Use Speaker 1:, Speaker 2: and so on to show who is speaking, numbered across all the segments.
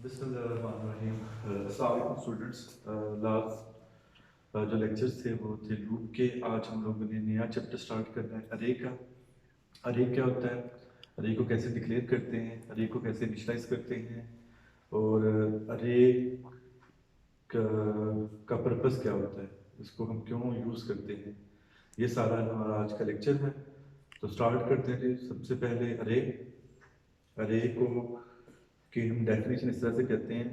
Speaker 1: बिस्मिल्लाहिर्रहमानिर्रहीम। अस्सलाम वालेकुम स्टूडेंट्स। लास्ट जो लेक्चर्स थे वो थे लूप के। आज हम लोगों ने नया चैप्टर स्टार्ट करना है अरे का। अरे क्या होता है, अरे को कैसे डिक्लेयर करते हैं, अरे को कैसे इनिशियलाइज करते हैं, और अरे का पर्पस क्या होता है, इसको हम क्यों यूज़ करते हैं, ये सारा हमारा आज का लेक्चर है। तो स्टार्ट करते हैं जी। सबसे पहले अरे, अरे को कि हम डेफिनेशन इस तरह से कहते हैं,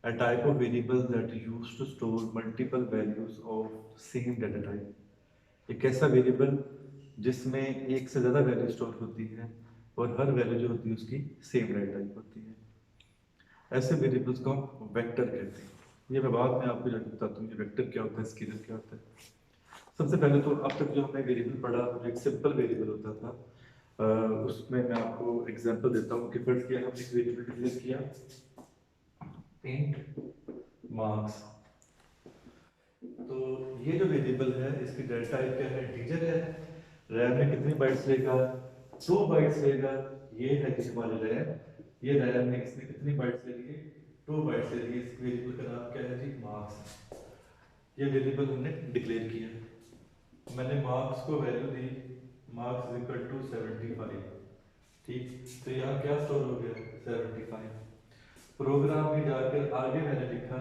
Speaker 1: a type of variable that is used to store multiple values of same data type। एक ऐसा वेरिएबल जिसमें एक से ज़्यादा वैल्यू स्टोर होती है और हर वैल्यू जो होती है उसकी सेम डेटा टाइप होती है। ऐसे वेरिएबल्स को हम वेक्टर कहते हैं। ये मैं बाद में आपको जाकर बताता हूँ कि वेक्टर क्या होता है, स्केलर क्या होता है। सबसे पहले तो अब तक जो हमने वेरिएबल पढ़ा जो एक सिंपल वेरिएबल होता था, उसमें मैं आपको एग्जांपल देता हूँ कि फर्स्ट किया हमने एक वेरिएबल डिक्लेयर किया इंट मार्क्स। तो ये जो वेरिएबल है इसकी डेटा टाइप क्या है, इंटीजर है। रैम में कितनी बाइट्स लेगा, 2 बाइट्स लेगा। ये है कि हमारी रैम, ये रैम में इसने कितनी बाइट्स ले लिए, 2 बाइट्स ले लिए। इस वेरिएबल का नाम क्या है जी, मार्क्स। ये वेरिएबल हमने डिक्लेयर किया। मैंने मार्क्स को वैल्यू दी, मार्क्स इज इक्वल टू 75। ठीक, तो यहाँ क्या स्टोर हो गया, 75। प्रोग्राम में जाकर आगे मैंने लिखा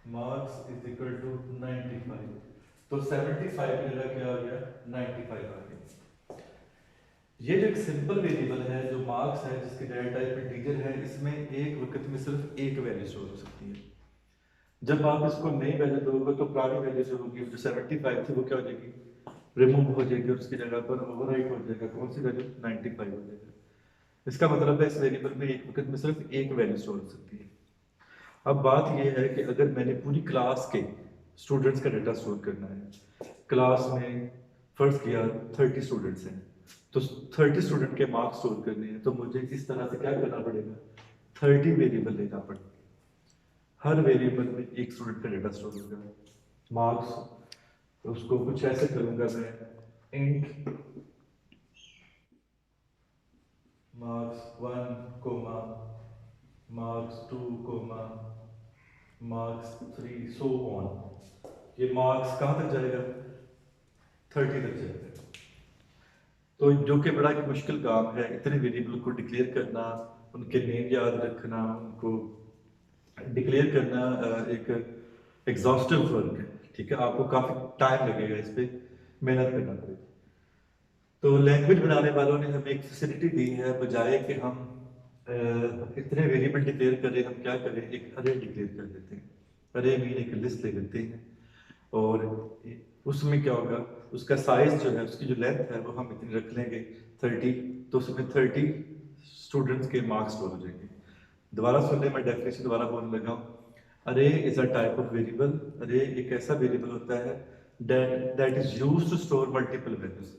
Speaker 1: मार्क्स इज इक्वल टू 95। तो 75 की जगह क्या आ गया, 95 आ गया। ये जो एक सिंपल वेरिएबल है जो मार्क्स है, जिसकी डेटा टाइप इंटीजर है, इसमें एक वक्त में सिर्फ एक वैल्यू स्टोर हो सकती है। जब आप इसको नई वैल्यू दोगे तो पुरानी वैल्यू जो होगी, जो 75 थी, वो क्या हो जाएगी, रिमूव हो जाएगी और उसकी जगह पर ओवरराइट हो जाएगा। कौन सी वैल्यू, 95 हो जाएगा। इसका मतलब है इस वेरिएबल में एक वक्त में सिर्फ एक वैल्यू स्टोर हो सकती है। अब बात यह है कि अगर मैंने पूरी क्लास के स्टूडेंट्स का डेटा स्टोर करना है, क्लास में फर्स्ट किया 30 स्टूडेंट्स हैं, तो 30 स्टूडेंट के मार्क्स स्टोर करने हैं, तो मुझे इस तरह से क्या करना पड़ेगा, 30 वेरिएबल लेना पड़ेगा। हर वेरिएबल में एक स्टूडेंट का डेटा स्टोर होगा। मार्क्स, उसको कुछ ऐसे करूंगा मैं, int marks 1 comma marks 2 comma marks 3 so on. ये मार्क्स कहाँ तक जाएगा, 30 तक जाएगा। तो जो कि बड़ा एक मुश्किल काम है, इतने वेरिएबल को डिक्लेयर करना, उनके नेम याद रखना, उनको डिक्लेयर करना एक एग्जॉस्टिव वर्क है। ठीक है, आपको काफी टाइम लगेगा, इस पे मेहनत करना पड़ेगा। तो लैंग्वेज बनाने वालों ने हमें एक फैसिलिटी दी है, बजाय कि हम इतने वेरिएबल डिक्लेयर करें, हम क्या करें, एक अरे डिक्लेयर कर देते हैं। अरे मीन एक लिस्ट ले लेते हैं, और उसमें क्या होगा, उसका साइज जो है, उसकी जो लेंथ है वो हम इतनी रख लेंगे 30। तो उसमें 30 स्टूडेंट्स के मार्क्स स्टोर हो जाएंगे। दोबारा सुन ले, मैं डेफिनेशन दोबारा बोलने लगा हूँ। Array is a type of variable. Array एक ऐसा वेरिएबल होता है that is used to store multiple values,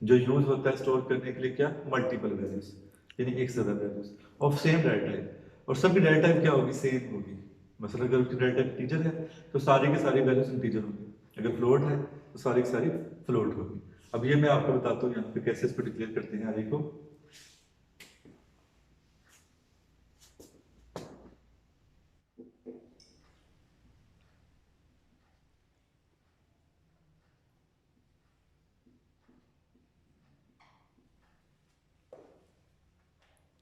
Speaker 1: जो यूज होता है स्टोर करने के लिए क्या, मल्टीपल वैल्यूज, यानी एक से ज्यादा values of same data type. और सबकी डाटा टाइप क्या होगी, सेम होगी। मतलब अगर उसकी डाटा टाइप इंटीजर है तो सारी की सारी वैल्यूज इंटीजर होगी, अगर फ्लोट है तो सारी की सारी फ्लोट होगी। अब ये मैं आपको बताता हूँ यहाँ पे कैसे इसको डिक्लेयर करते हैं अरे को।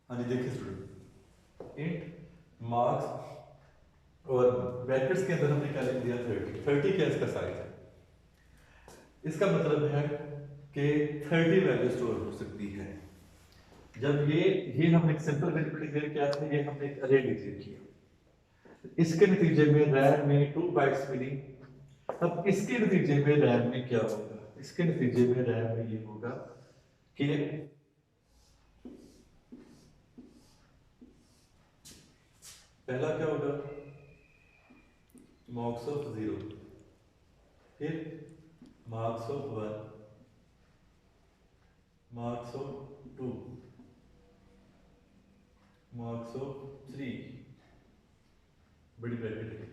Speaker 1: हाँ जी, देखिए स्टूडेंट, इंट मार्क्स और ब्रैकेट्स के अंदर हमने क्या लिख दिया, 30। 30 क्या इसका साइज है। इसका मतलब है कि 30 वैल्यू स्टोर हो सकती है। जब ये हमने एक सिंपल वेरिएबल डिक्लेयर किया था, ये हमने एक अरे डिक्लेयर किया। इसके नतीजे में रैम में 2 बाइट्स मिली। अब इसके नतीजे में रैम में क्या होगा, इसके नतीजे में रैम में ये होगा कि पहला क्या होगा, मार्क्स ऑफ 0, फिर marks of 1, marks of 2, marks of 3, बड़ी ब्रैकेट है,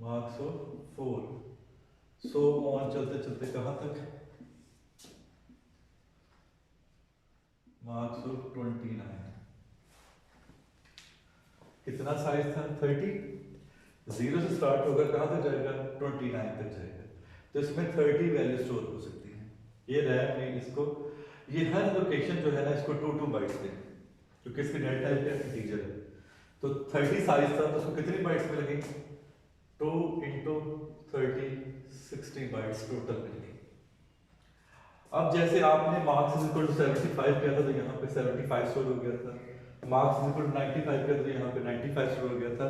Speaker 1: मार्क्स ऑफ 4, सो ऑन चलते चलते कहां तक, मार्क्स ऑफ 29। कितना साइज था 30, 0 से स्टार्ट होगा कहाँ तक जाएगा 29 तक जाएगा। तो इसमें 30 वैल्यू स्टोर हो सकती है। ये रैम में इसको, ये हर लोकेशन जो है ना इसको 2 बाइट्स देंगे क्योंकि इसके डेटा टाइप का इंटीजर है। तो 30 साइज था तो उसको कितनी बाइट्स मिलेंगी 2 इंटू 30 60 बाइट्स टोटल मिलेंगी। अब जैसे आपने मार्क्स इक्वल टू 75 किया था तो यहाँ पे 75 स्टोर हो गया था, मार्क्स इक्वल टू 95 किया तो यहाँ पे 95 स्टोर हो गया था।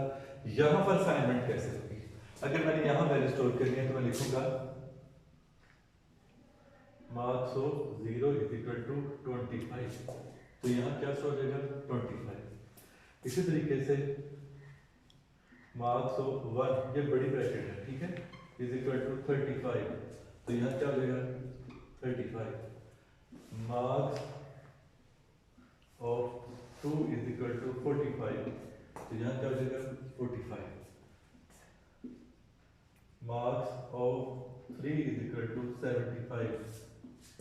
Speaker 1: यहाँ पर असाइनमेंट कैसे होगी, अगर मैंने यहाँ वैल्यू स्टोर करनी है तो मैं लिखूंगा marks of 0 is equal to 25, तो यहाँ क्या स्टोर हो जाएगा 25। इसी तरीके से मार्क्स ऑफ 1, ये बड़ी ब्रैकेट है ठीक है, इज इक्वल टू 35, तो यहाँ क्या हो जाएगा 35। Marks of 2 is equal to 45, तो यहाँ क्या हो जाएगा 45। Marks of 3 is equal to 75,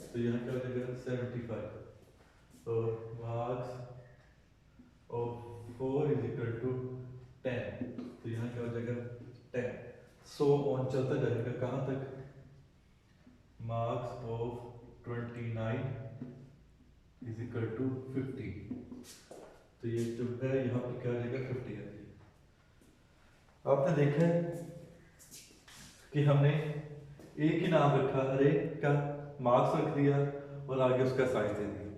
Speaker 1: तो यहाँ क्या हो जाएगा 75। और marks of 4 is equal to 10, तो यहाँ क्या हो जाएगा 10। सो ऑन चलता जाएगा कहाँ तक, marks of 29 is equal to 50, तो ये जो है यहाँ पे क्या आ जाएगा 50 आ जाएगा। आपने देखा है कि हमने एक ही नाम रखा, अरे का मार्क्स रख दिया और आगे उसका साइज दे दिया।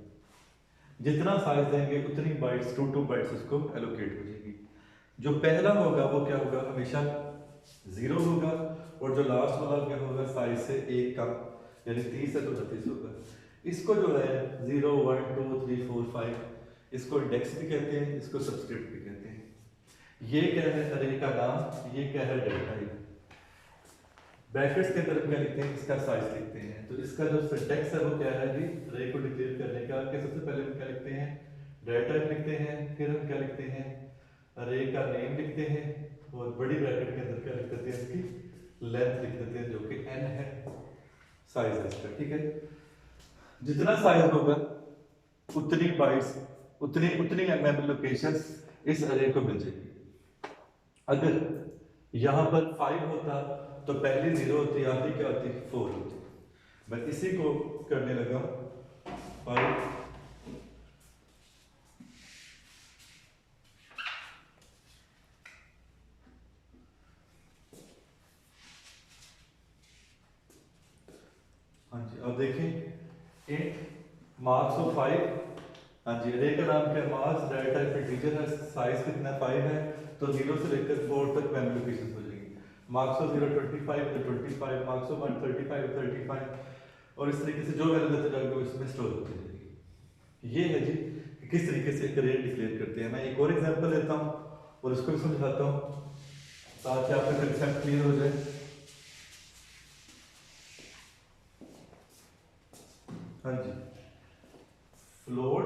Speaker 1: जितना साइज देंगे उतनी बाइट्स 2 बाइट्स उसको एलोकेट हो जाएगी। जो पहला होगा वो क्या होगा हमेशा 0 होगा, और जो लास्ट वाला क्या होगा साइज से 1 का, यानी 30 है तो 32 होगा। इसको जो है 0 1 2 3 4 5 इसको इंडेक्स भी कहते हैं, इसको सबस्क्रिप्ट भी कहते हैं। ये क्या है अरे का नाम, ये क्या है डेटा टाइप। ब्रैकेट्स के अंदर क्या लिखते हैं, इसका साइज लिखते हैं। तो इसका जो सिंटैक्स है वो क्या है जी, अरे को डिक्लेयर करने का कि सबसे पहले हम क्या लिखते हैं डेटा टाइप लिखते हैं, फिर हम क्या लिखते हैं अरे का नेम लिखते हैं, और बड़ी ब्रैकेट के अंदर क्या लिख देते हैं इसकी लेंथ लिख देते हैं जो कि n है, साइज है इसका ठीक है। जितना साइज होगा उतनी बाइट्स उतनी मेमोरी लोकेशंस इस अरे को मिल जाएगी। अगर यहाँ पर 5 होता तो पहली 0 होती, आती क्या होती 4 होती। मैं इसी को करने लगा 5 हाँ जी। अब देखें इंट मार्क्स ऑफ 5, हाँ जी अरे का नाम क्या है मार्क्स, डाटा टाइप इंटीजर है, साइज कितना 5 है, तो 0 से लेकर 4 तक मेमोरी लोकेशंस हो जाएगी। मार्क्स ऑफ 0 25 तो 25, मार्क्स ऑफ 1 35 35, और इस तरीके से जो वैल्यू देते जाओगे वो इसमें स्टोर होती जाएगी। ये है जी कि किस तरीके से एक अरे डिक्लेयर करते हैं। मैं एक और एग्जांपल लेता हूँ और उसको भी समझाता हूँ ताकि आपका कंसेप्ट क्लियर हो जाए। हाँ जी, फ्लोट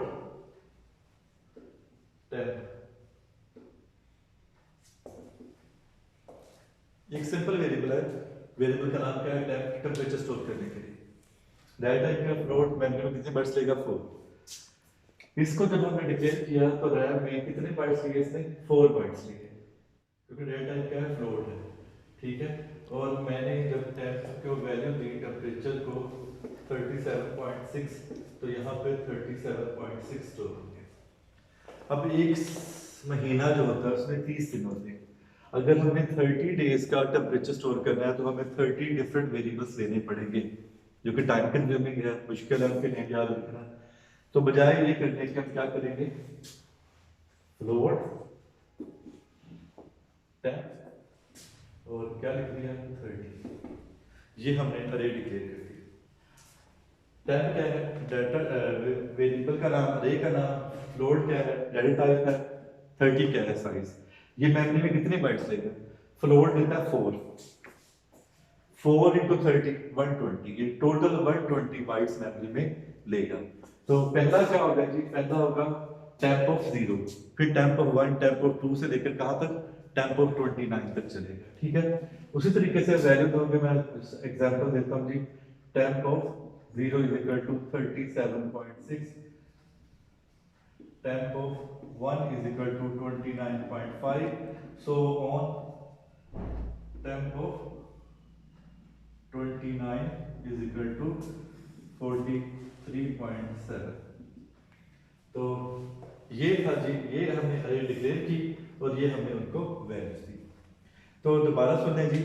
Speaker 1: टेम्प एक सिंपल वेरिएबल है, वेरिएबल का नाम क्या है टेम्प, टेम्परेचर स्टोर करने के लिए। डाटा टाइप का फ्लोट मेमोरी में कितने बाइट्स लेगा 4। इसको जब हमने डिक्लेयर किया तो रैम में कितने बाइट्स लिए इसने 4 बाइट्स लिए, क्योंकि डाटा टाइप क्या है फ्लोट है ठीक है। और मैंने जब टेम्प को वैल्यू दी टेम्परेचर को 37.6, तो यहाँ पे 37.6 स्टोर हो गया। अब एक महीना जो होता है उसमें 30 दिन होते हैं। अगर हमें 30 डेज का टेम्परेचर स्टोर करना है तो हमें 30 डिफरेंट वेरिएबल्स लेने पड़ेंगे, जो कि टाइम कंज्यूमिंग है, मुश्किल है उनके लिए याद रखना। तो बजाय ये करने के हम क्या करेंगे फ्लोट टेम्प और क्या लिख दिया 30, ये हमने अरे डिक्लेयर कर दिया। टेम्प क्या है डाटा वेरिएबल का नाम, अरे का नाम, फ्लोट क्या है डाटा टाइप है, 30 क्या है साइज। ये मेमोरी में कितने बाइट्स लेगा, फ्लोट लेता है 4 इंटू 30 120, ये टोटल 120 बाइट्स मेमोरी में लेगा। तो पहला क्या होगा जी, पहला होगा टेम्प ऑफ 0, फिर टेम्प ऑफ 1, टेम्प ऑफ 2 से लेकर कहां तक टेम्प ऑफ 29 तक चलेगा ठीक है। उसी तरीके से वैल्यू दोगे, मैं एग्जांपल देता हूं जी, temp of 0 is equal to 37.6, temp of 1 is equal to 29.5, so on temp of 29 is equal to 43.7। तो ये था जी, ये हमने अरे डिक्लेयर की और ये हमने उनको वैल्यूज दी। तो दोबारा सुने जी,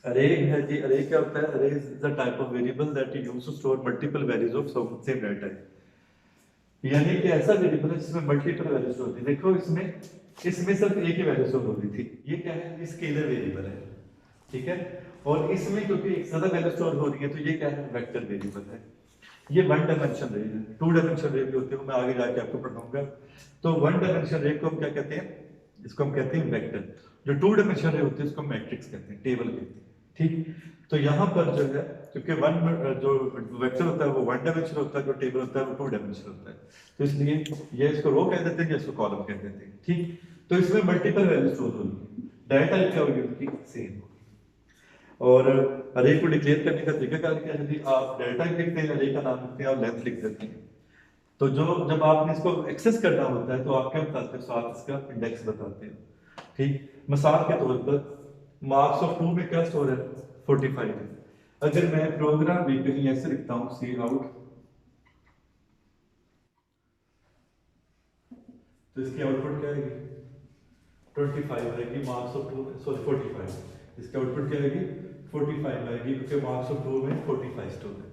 Speaker 1: अरे है जी, अरे क्या होता है? Array is the type of variable that you use to store multiple values of same data, यानी कि ऐसा वेरिएबल है जिसमें मल्टीपल वैल्यूज होती है। देखो इसमें सिर्फ एक ही वैल्यू स्टोर होती थी, ये क्या है? ये स्केलर वेरिएबल है, ठीक है। और इसमें क्योंकि एक ज्यादा वैल्यू स्टोर हो रही है तो ये क्या है? वेक्टर वेरिएबल है। ये वन डायमेंशन रे है, टू डायमेंशन रे भी होते हैं, मैं आगे जाके आपको पढ़ाऊंगा। तो वन डायमेंशन रे को हम क्या कहते हैं? इसको हम कहते हैं वेक्टर। जो टू डायमेंशन रे होते हैं उसको मैट्रिक्स कहते हैं, टेबल कहते हैं, ठीक। तो यहाँ पर जो है, क्योंकि जो वेक्टर होता है वो वन डायमेंशन होता है, जो टेबल होता है वो टू डायमेंशन होता है, तो इसलिए ये इसको रो कह देते हैं या इसको कॉलम कह देते हैं, ठीक। तो इसमें मल्टीपल वैल्यू स्टोर होगी, डाटा टाइप क्या होगी? उनकी सेम। और अरे को डिक्लेयर करने का तरीका क्या है? यदि आप डेल्टा लिखते हैं, अरे का नाम लिखते हैं और लेंथ लिख देते हैं, तो जब आपने इसको एक्सेस करना होता है तो आप क्या बताते हैं? साथ इसका इंडेक्स बताते हैं, ठीक। मिसाल के तौर पर मार्क्स ऑफ 2 में क्या स्टोर है? 45 है। अगर मैं प्रोग्राम भी कहीं ऐसे लिखता हूं, सी आउट, तो इसकी आउटपुट क्या आएगी? 25 आएगी। मार्क्स ऑफ 2 सॉरी 45, इसकी आउटपुट क्या आएगी? 45 आएगी, क्योंकि मार्क्स ऑफ 2 में 45 स्टोर है।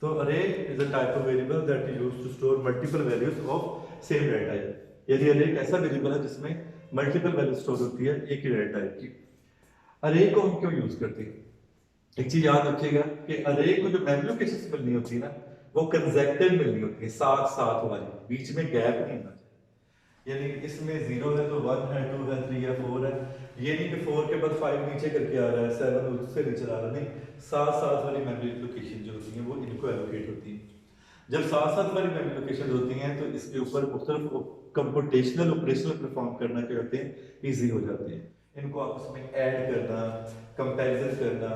Speaker 1: तो array is a type of variable that is used to store multiple values of same data type. यानी अरे एक ऐसा वेरिएबल है जिसमें मल्टीपल वैल्यू स्टोर होती है एक ही डाटा टाइप की। अरे को हम क्यों यूज करते हैं? एक चीज याद रखिएगा कि अरे को जो मेमोरी लोकेशंस मिलनी होती है ना, वो कंसेक्टेड मिलनी होती है, साथ साथ वाली, बीच में गैप नहीं होना चाहिए। यानी इसमें 0 है तो 1 है, 2 है, 3 है, 4 है। ये नहीं कि 4 के बाद 5 नीचे करके आ रहा है, 7 उससे नीचे आ रहा है, नहीं। साथ साथ वाली मेमोरी लोकेशन जो होती है वो इनको एलोकेट होती है। जब साथ साथ वाली मेमोरी लोकेशन होती हैं तो इसके ऊपर मुख्तलिफ कंप्यूटेशनल ऑपरेशन परफॉर्म करना क्या होते हैं? ईजी हो जाते हैं। इनको आपस में ऐड करना, कंपैरिजन करना,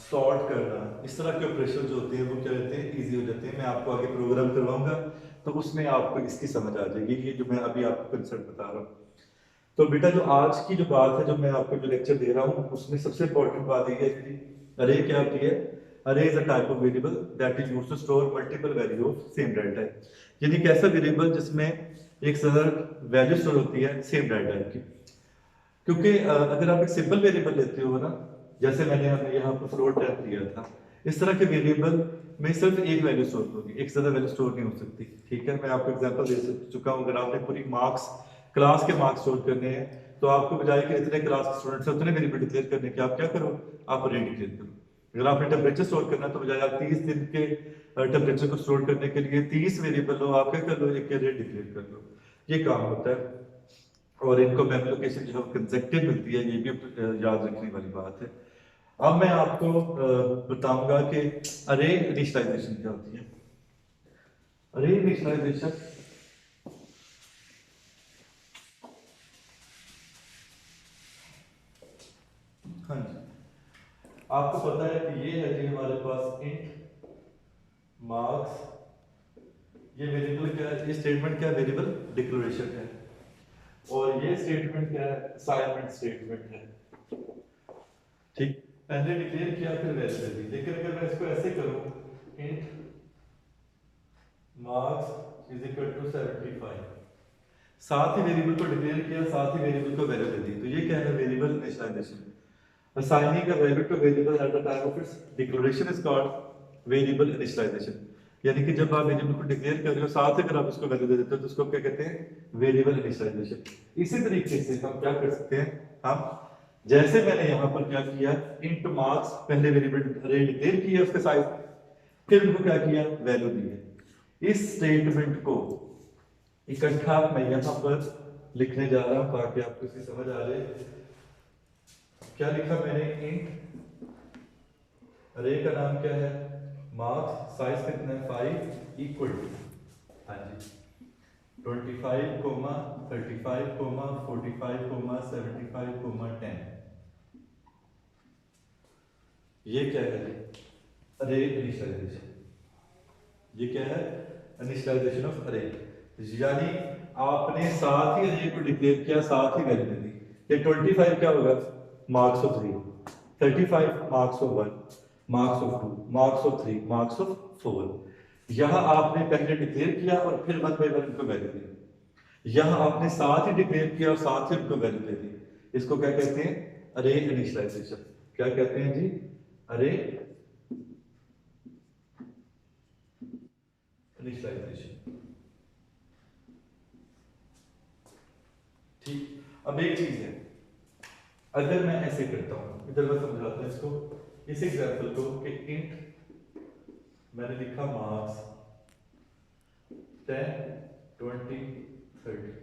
Speaker 1: सॉर्ट करना, इस तरह के ऑपरेशन जो होते हैं वो क्या होते हैं? ईजी हो जाते हैं। मैं आपको आगे प्रोग्राम करवाऊंगा तो उसमें आपको इसकी समझ आ जाएगी, ये जो मैं अभी आपको कंसेप्ट बता रहा हूँ। तो बेटा जो आज की जो बात है, जो मैं आपको जो लेक्चर दे रहा हूँ, उसमें सबसे इंपॉर्टेंट बात ये है कि अरे क्या होती है? Array is a type of variable that is used to store multiple value of same data. यानी एक ऐसा वेरिएबल जिसमें एक से ज्यादा वैल्यू स्टोर होती है सेम डाटा की। क्योंकि अगर आप एक सिंपल वेरिएबल लेते हो ना, जैसे हमने यहाँ पर फ्लोट टाइप लिया था, इस तरह के वेरिएबल में सिर्फ एक वैल्यू स्टोर होगी, एक से ज्यादा वैल्यू स्टोर नहीं हो सकती, ठीक है। मैं आपको एग्जांपल दे चुका हूँ। अगर आपने पूरी मार्क्स, क्लास के मार्क्स स्टोर करने हैं, तो आपको बजाय कि इतने क्लास के स्टूडेंट्स उतने वेरिएबल डिक्लेयर करने के, आप क्या करो? आप अरे डिक्लेयर करो। अगर आपने टेम्परेचर स्टोर करना है तो बजाय आप 30 दिन के टेम्परेचर को स्टोर करने के लिए 30 वेरिएबल लो, आप क्या कर लो? एक अरे डिक्लेयर कर लो। ये काम होता है। और इनको मेमोरी लोकेशन जो है कंसेक्टिव मिलती है, ये भी याद रखने वाली बात है। अब मैं आपको बताऊंगा कि अरे इनिशियलाइजेशन क्या होती है। अरे इनिशियलाइजेशन, हाँ जी, आपको पता है कि ये है जी हमारे पास इंट मार्क्स, ये वेरिएबल क्या है? ये स्टेटमेंट क्या है? वेरिएबल डिक्लेरेशन है। और ये स्टेटमेंट क्या है? असाइनमेंट स्टेटमेंट है, ठीक। पहले डिक्लेयर किया फिर वैल्यू दे दी। लेकिन अगर मैं इसको ऐसे करूं, int marks is equal to 75, साथ ही वेरिएबल को डिक्लेयर किया, साथ ही वेरिएबल को वैल्यू दे दी, तो ये क्या है? Variable initialization. Assigning a value to variable at the time of its declaration is called variable initialization। यानी कि जब आप वेरिएबल को डिक्लेयर कर रहे हो, साथ अगर आप उसको वैल्यू दे देते हो तो उसको क्या कहते हैं? Variable initialization. इसी तरीके से हम क्या कर सकते हैं? हम जैसे मैंने यहाँ पर क्या किया, इंट मार्क्स, पहले वेरिएबल अरे डिक्लेयर किया उसके साइज, फिर उनको क्या किया? वैल्यू दी है। इस स्टेटमेंट को इकट्ठा मैं यहाँ पर लिखने जा रहा हूँ ताकि आपको इसकी समझ आ जाए। क्या लिखा मैंने? इंट अरे का नाम क्या है? मार्क्स, साइज कितना है? 5 इक्वल टू, हाँ जी, 25 कोमा 35 कोमा 45 कोमा 75 कोमा 10। ये क्या है? अरे इनिशियलाइजेशन। ये क्या है? इनिशियलाइजेशन ऑफ अरे। यानी आपने साथ ही अरे को डिक्लेयर किया, साथ ही वैल्यू दे दी। ये 25 क्या होगा, marks of 3, 35 marks of 1, marks of 2, marks of 3, marks of 4। यहां आपने पहले डिक्लेयर किया और फिर 1 बाय 1 उनको वैल्यू दी। यहां आपने साथ ही डिक्लेयर किया और साथ ही उनको वैल्यू दे दी। इसको क्या कहते हैं, अरे इनिशियलाइजेशन। क्या कहते हैं जी, अरे इनिशियलाइजेशन। ठीक, अब एक चीज है, अगर मैं ऐसे करता हूं, इधर मैं समझाता हूं इसको, इस एग्जांपल को कि इंट मैंने लिखा marks 10, 20, 30,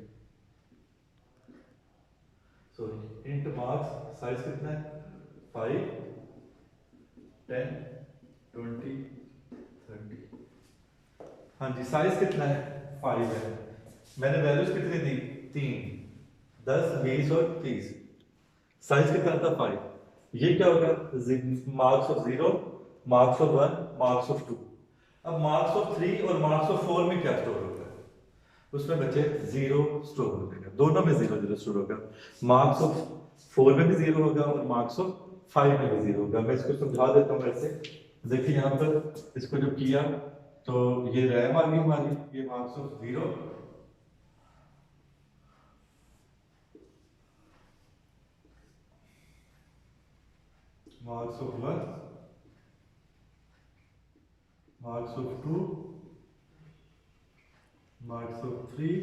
Speaker 1: sorry int marks size कितना है 5, 10, 20, 30। हाँ जी, साइज कितना है 5 है। मैंने वैल्यूज कितनी दी, 3, 10, 20 और 30। साइज कितना था 5। ये क्या होगा, marks of 0, marks of 1, marks of 2। अब मार्क्स ऑफ 3 और मार्क्स ऑफ 4 में क्या स्टोर होगा, उसमें बच्चे 0 स्टोर हो जाएगा, दोनों में 0 0 स्टोर होगा। मार्क्स ऑफ 4 में भी 0 होगा और मार्क्स ऑफ 5 में भी 0 होगा। मैं इसको समझा देता हूँ ऐसे। देखिए यहाँ पर इसको जब किया तो ये रैम आ गई हमारी, ये marks of 0, marks of 1, marks of 2, marks of 3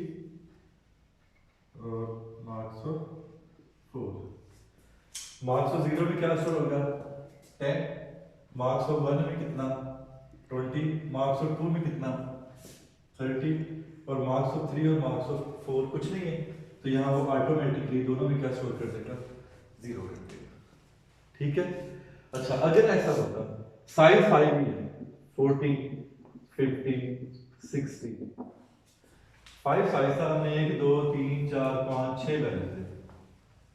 Speaker 1: और मार्क्स ऑफ 4। मार्क्स ऑफ 0 में क्या स्टोर होगा 10, मार्क्स ऑफ 1 में कितना 20, मार्क्स ऑफ 2 में कितना 30 और मार्क्स ऑफ 3 और मार्क्स ऑफ 4 कुछ नहीं है, तो यहाँ वो ऑटोमेटिकली दोनों में क्या स्टोर कर देगा 0 कर देगा। ठीक है। अच्छा, अगर ऐसा होता साइज 5 ही है, 40, 50, 60, 5 साइज था, हमने 1 2 3 4 5 6 वैल्यू दी,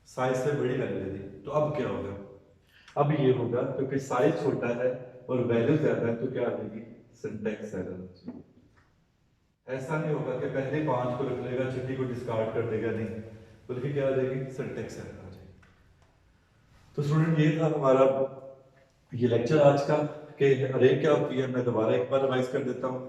Speaker 1: साइज से बड़ी वैल्यू दे दी, तो अब क्या होगा, अब ये होगा क्योंकि साइज छोटा है और वैल्यू ज्यादा है तो क्या आ जाएगी, सिंटैक्स एरर। ऐसा नहीं होगा कि पहले 5 को रख लेगा, छठी को डिस्कार्ड कर देगा, नहीं, बल्कि क्या आ जाएगी, सिंटैक्स एरर आ जाएगी। तो स्टूडेंट ये था हमारा ये लेक्चर आज का कि अरे क्या होती है। मैं दोबारा एक बार रिवाइज कर देता हूँ।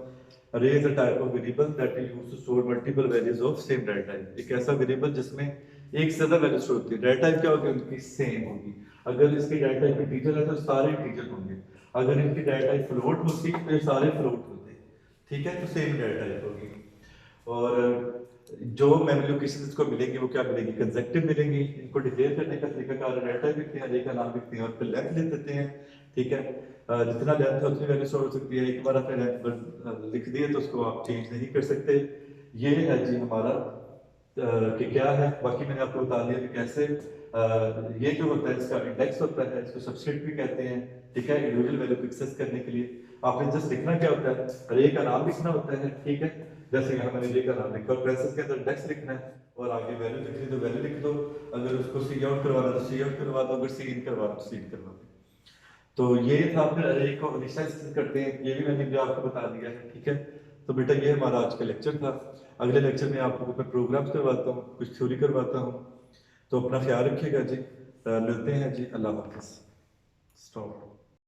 Speaker 1: Array is a type of variable that is used to store multiple values of same data type. एक ऐसा वेरिएबल जिसमें एक से ज्यादा वैल्यू स्टोर होती है। डाटा टाइप क्या होगी, उनकी सेम होगी। अगर इसकी डाटा टाइप इंटीजर है तो सारे इंटीजर होंगे, अगर इनकी डाटा टाइप फ्लोट होती तो ये सारे फ्लोट होते। ठीक है, तो सेम डाटा टाइप होगी। और जो मेमोरी लोकेशन इसको मिलेंगी वो क्या मिलेंगी, कंसेक्टिव मिलेंगी। इनको डिक्लेयर करने का तरीका कार डाटा लिखते हैं, अरे का नाम लिखते हैं और फिर लेंथ लिख देते हैं। ठीक है, जितना लेंथ है उतनी वैल्यू स्टोर हो सकती है। एक बार आपने लेंथ लिख दिए तो उसको आप चेंज नहीं कर सकते। ये है जी हमारा कि क्या है। बाकी मैंने आपको बता दिया कि कैसे ये जो होता है इसका इंडेक्स होता है, इसको सबसेट भी कहते हैं। ठीक है, इंडिविजुअल वैल्यू को एक्सेस करने के लिए आपने जस्ट लिखना क्या होता है, अरे का नाम लिखना होता है। ठीक है, जैसे यहाँ मैंने अरे का नाम लिखा और ब्रेसेस के अंदर इंडेक्स लिखना है और आगे वैल्यू लिखनी तो वैल्यू लिख दो। अगर उसको सी आउट करवाना तो सी आउट करवा दो, अगर सी इन करवाना तो सी इन करवा दो। तो ये था, फिर अरे को इनिशियलाइज करते हैं, ये भी मैंने भी आपको बता दिया है। ठीक है, तो बेटा ये हमारा आज का लेक्चर था। अगले लेक्चर में आपको मैं प्रोग्राम्स करवाता हूँ, कुछ थ्योरी करवाता हूँ। तो अपना ख्याल रखिएगा जी, मिलते हैं जी, अल्लाह हाफिज़। स्टॉप।